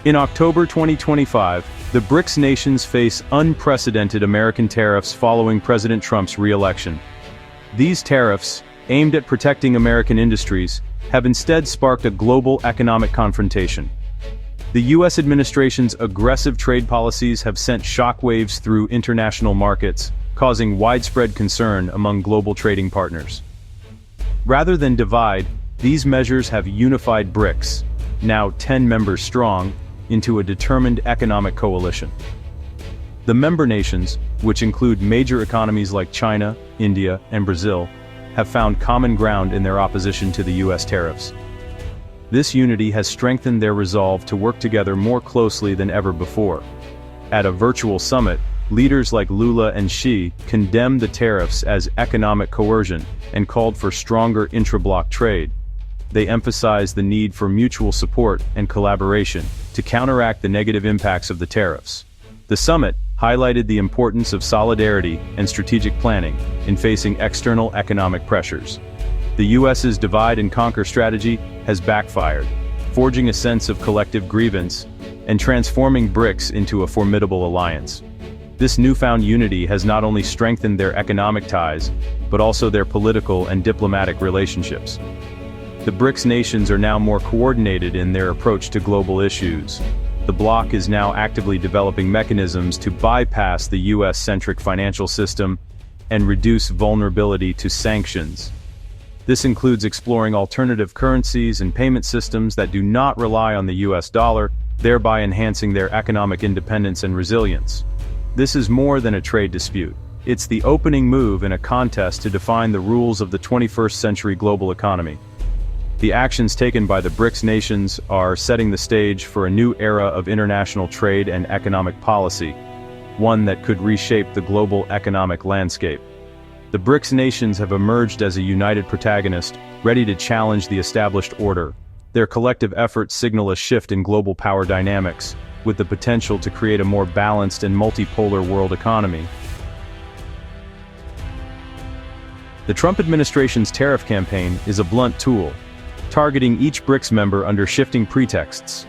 In October 2025, the BRICS nations face unprecedented American tariffs following President Trump's re-election. These tariffs, aimed at protecting American industries, have instead sparked a global economic confrontation. The U.S. administration's aggressive trade policies have sent shockwaves through international markets, causing widespread concern among global trading partners. Rather than divide, these measures have unified BRICS, now 10 members strong, into a determined economic coalition. The member nations, which include major economies like China, India, and Brazil, have found common ground in their opposition to the U.S. tariffs. This unity has strengthened their resolve to work together more closely than ever before. At a virtual summit, leaders like Lula and Xi condemned the tariffs as economic coercion and called for stronger intra-bloc trade. They emphasized the need for mutual support and collaboration to counteract the negative impacts of the tariffs. The summit highlighted the importance of solidarity and strategic planning in facing external economic pressures. The U.S.'s divide-and-conquer strategy has backfired, forging a sense of collective grievance and transforming BRICS into a formidable alliance. This newfound unity has not only strengthened their economic ties, but also their political and diplomatic relationships. The BRICS nations are now more coordinated in their approach to global issues. The bloc is now actively developing mechanisms to bypass the US-centric financial system and reduce vulnerability to sanctions. This includes exploring alternative currencies and payment systems that do not rely on the US dollar, thereby enhancing their economic independence and resilience. This is more than a trade dispute. It's the opening move in a contest to define the rules of the 21st century global economy. The actions taken by the BRICS nations are setting the stage for a new era of international trade and economic policy, one that could reshape the global economic landscape. The BRICS nations have emerged as a united protagonist, ready to challenge the established order. Their collective efforts signal a shift in global power dynamics, with the potential to create a more balanced and multipolar world economy. The Trump administration's tariff campaign is a blunt tool, targeting each BRICS member under shifting pretexts.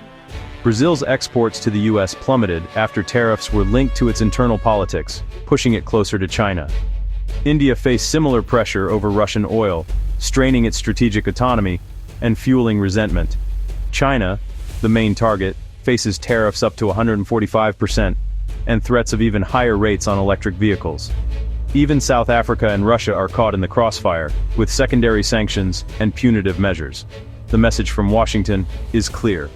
Brazil's exports to the U.S. plummeted after tariffs were linked to its internal politics, pushing it closer to China. India faced similar pressure over Russian oil, straining its strategic autonomy and fueling resentment. China, the main target, faces tariffs up to 145% and threats of even higher rates on electric vehicles. Even South Africa and Russia are caught in the crossfire, with secondary sanctions and punitive measures. The message from Washington is clear.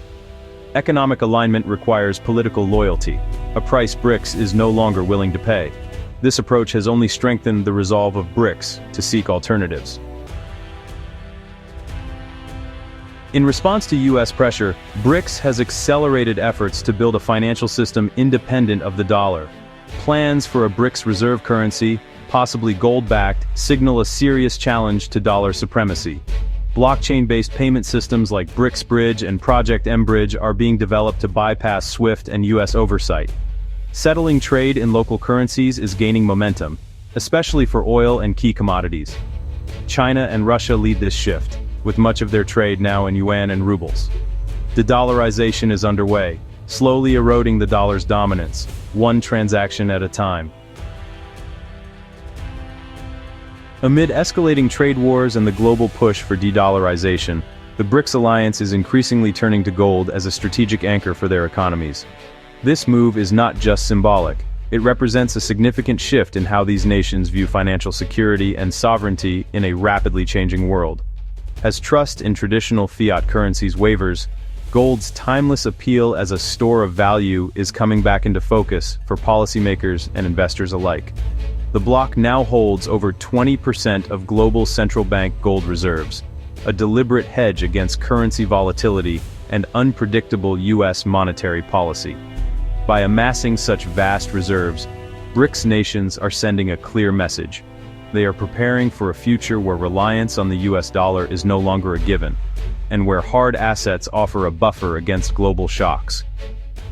Economic alignment requires political loyalty, a price BRICS is no longer willing to pay. This approach has only strengthened the resolve of BRICS to seek alternatives. In response to U.S. pressure, BRICS has accelerated efforts to build a financial system independent of the dollar. Plans for a BRICS reserve currency, possibly gold-backed, signal a serious challenge to dollar supremacy. Blockchain-based payment systems like BRICS Bridge and Project M-Bridge are being developed to bypass SWIFT and U.S. oversight. Settling trade in local currencies is gaining momentum, especially for oil and key commodities. China and Russia lead this shift, with much of their trade now in yuan and rubles. De-dollarization is underway, slowly eroding the dollar's dominance, one transaction at a time. Amid escalating trade wars and the global push for de-dollarization, the BRICS alliance is increasingly turning to gold as a strategic anchor for their economies. This move is not just symbolic, it represents a significant shift in how these nations view financial security and sovereignty in a rapidly changing world. As trust in traditional fiat currencies wavers, gold's timeless appeal as a store of value is coming back into focus for policymakers and investors alike. The bloc now holds over 20% of global central bank gold reserves, a deliberate hedge against currency volatility and unpredictable U.S. monetary policy. By amassing such vast reserves, BRICS nations are sending a clear message. They are preparing for a future where reliance on the US dollar is no longer a given, and where hard assets offer a buffer against global shocks.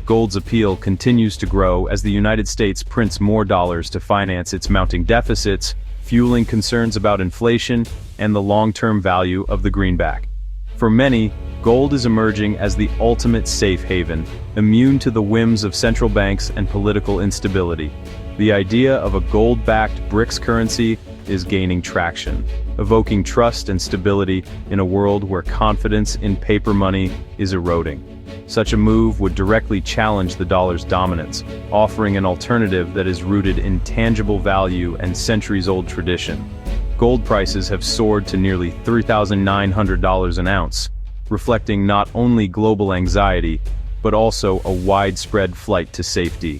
Gold's appeal continues to grow as the United States prints more dollars to finance its mounting deficits, fueling concerns about inflation and the long-term value of the greenback. For many, Gold is emerging as the ultimate safe haven, immune to the whims of central banks and political instability. The idea of a gold-backed BRICS currency is gaining traction, evoking trust and stability in a world where confidence in paper money is eroding. Such a move would directly challenge the dollar's dominance, offering an alternative that is rooted in tangible value and centuries-old tradition. Gold prices have soared to nearly $3,900 an ounce, reflecting not only global anxiety, but also a widespread flight to safety.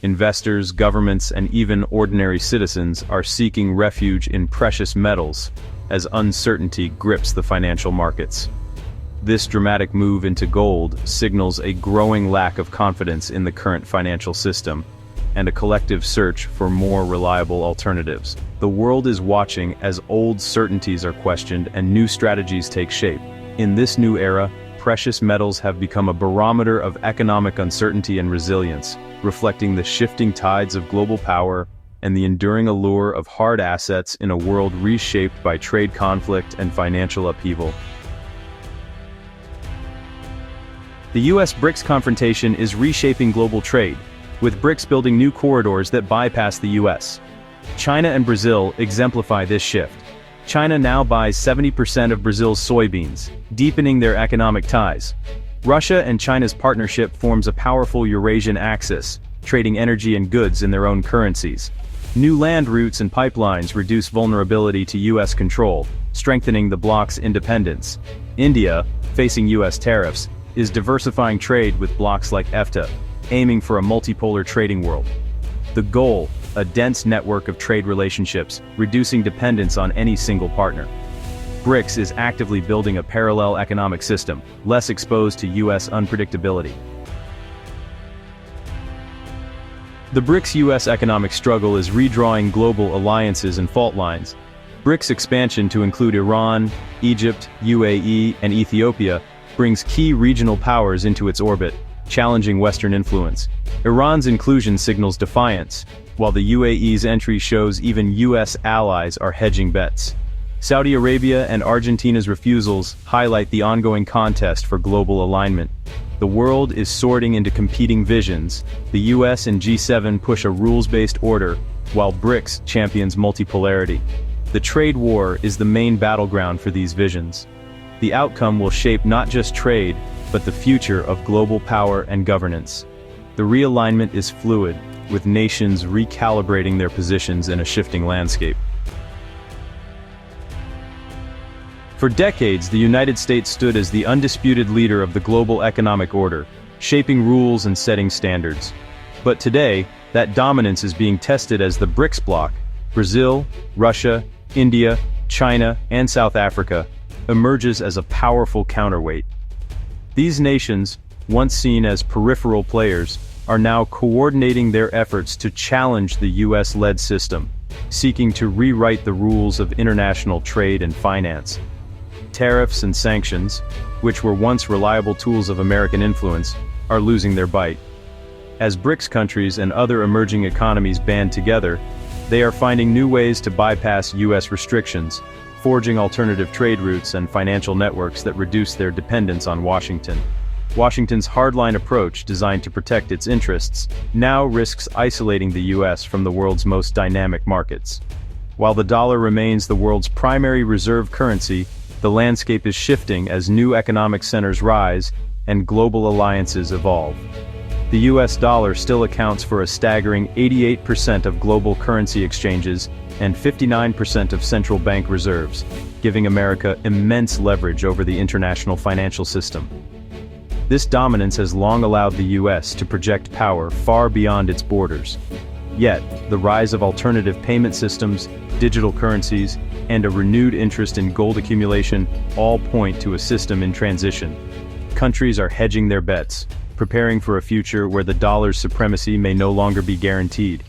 Investors, governments, and even ordinary citizens are seeking refuge in precious metals as uncertainty grips the financial markets. This dramatic move into gold signals a growing lack of confidence in the current financial system and a collective search for more reliable alternatives. The world is watching as old certainties are questioned and new strategies take shape. In this new era, precious metals have become a barometer of economic uncertainty and resilience, reflecting the shifting tides of global power and the enduring allure of hard assets in a world reshaped by trade conflict and financial upheaval. The US-BRICS confrontation is reshaping global trade, with BRICS building new corridors that bypass the US. China and Brazil exemplify this shift. China now buys 70% of Brazil's soybeans, deepening their economic ties. Russia and China's partnership forms a powerful Eurasian axis, trading energy and goods in their own currencies. New land routes and pipelines reduce vulnerability to US control, strengthening the bloc's independence. India, facing US tariffs, is diversifying trade with blocs like EFTA, aiming for a multipolar trading world. The goal: a dense network of trade relationships, reducing dependence on any single partner. BRICS is actively building a parallel economic system, less exposed to US unpredictability. The BRICS-US economic struggle is redrawing global alliances and fault lines. BRICS expansion to include Iran, Egypt, UAE, and Ethiopia brings key regional powers into its orbit, challenging Western influence. Iran's inclusion signals defiance, while the UAE's entry shows even US allies are hedging bets. Saudi Arabia and Argentina's refusals highlight the ongoing contest for global alignment. The world is sorting into competing visions. The US and G7 push a rules-based order, while BRICS champions multipolarity. The trade war is the main battleground for these visions. The outcome will shape not just trade, but the future of global power and governance. The realignment is fluid, with nations recalibrating their positions in a shifting landscape. For decades, the United States stood as the undisputed leader of the global economic order, shaping rules and setting standards. But today, that dominance is being tested as the BRICS bloc, Brazil, Russia, India, China, and South Africa, emerges as a powerful counterweight. These nations, once seen as peripheral players, are now coordinating their efforts to challenge the US-led system, seeking to rewrite the rules of international trade and finance. Tariffs and sanctions, which were once reliable tools of American influence, are losing their bite. As BRICS countries and other emerging economies band together, they are finding new ways to bypass US restrictions, forging alternative trade routes and financial networks that reduce their dependence on Washington. Washington's hardline approach, designed to protect its interests, now risks isolating the US from the world's most dynamic markets. While the dollar remains the world's primary reserve currency, the landscape is shifting as new economic centers rise and global alliances evolve. The US dollar still accounts for a staggering 88% of global currency exchanges and 59% of central bank reserves, giving America immense leverage over the international financial system. This dominance has long allowed the US to project power far beyond its borders. Yet, the rise of alternative payment systems, digital currencies, and a renewed interest in gold accumulation all point to a system in transition. Countries are hedging their bets, preparing for a future where the dollar's supremacy may no longer be guaranteed.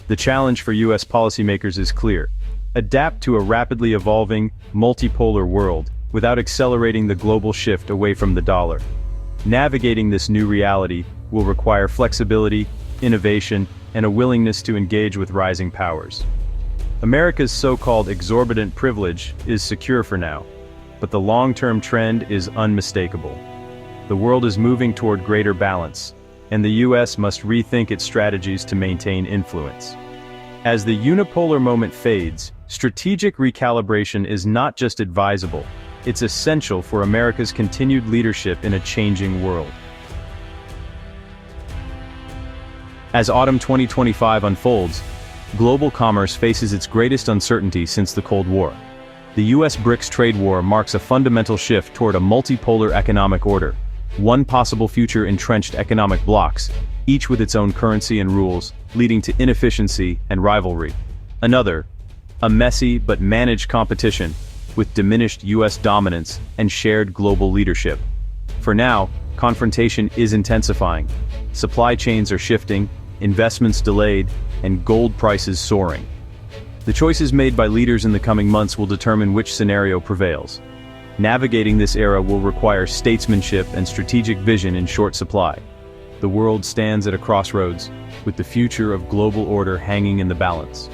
The challenge for US policymakers is clear: adapt to a rapidly evolving, multipolar world without accelerating the global shift away from the dollar. Navigating this new reality will require flexibility, innovation, and a willingness to engage with rising powers. America's so-called exorbitant privilege is secure for now. but the long-term trend is unmistakable. The world is moving toward greater balance, and the US must rethink its strategies to maintain influence. As the unipolar moment fades, strategic recalibration is not just advisable, it's essential for America's continued leadership in a changing world. As autumn 2025 unfolds, global commerce faces its greatest uncertainty since the Cold War. The US-BRICS trade war marks a fundamental shift toward a multipolar economic order, one possible future entrenched economic blocs, each with its own currency and rules, leading to inefficiency and rivalry. Another, a messy but managed competition, with diminished US dominance and shared global leadership. For now, confrontation is intensifying. Supply chains are shifting, investments delayed, and gold prices soaring. The choices made by leaders in the coming months will determine which scenario prevails. Navigating this era will require statesmanship and strategic vision in short supply. The world stands at a crossroads, with the future of global order hanging in the balance.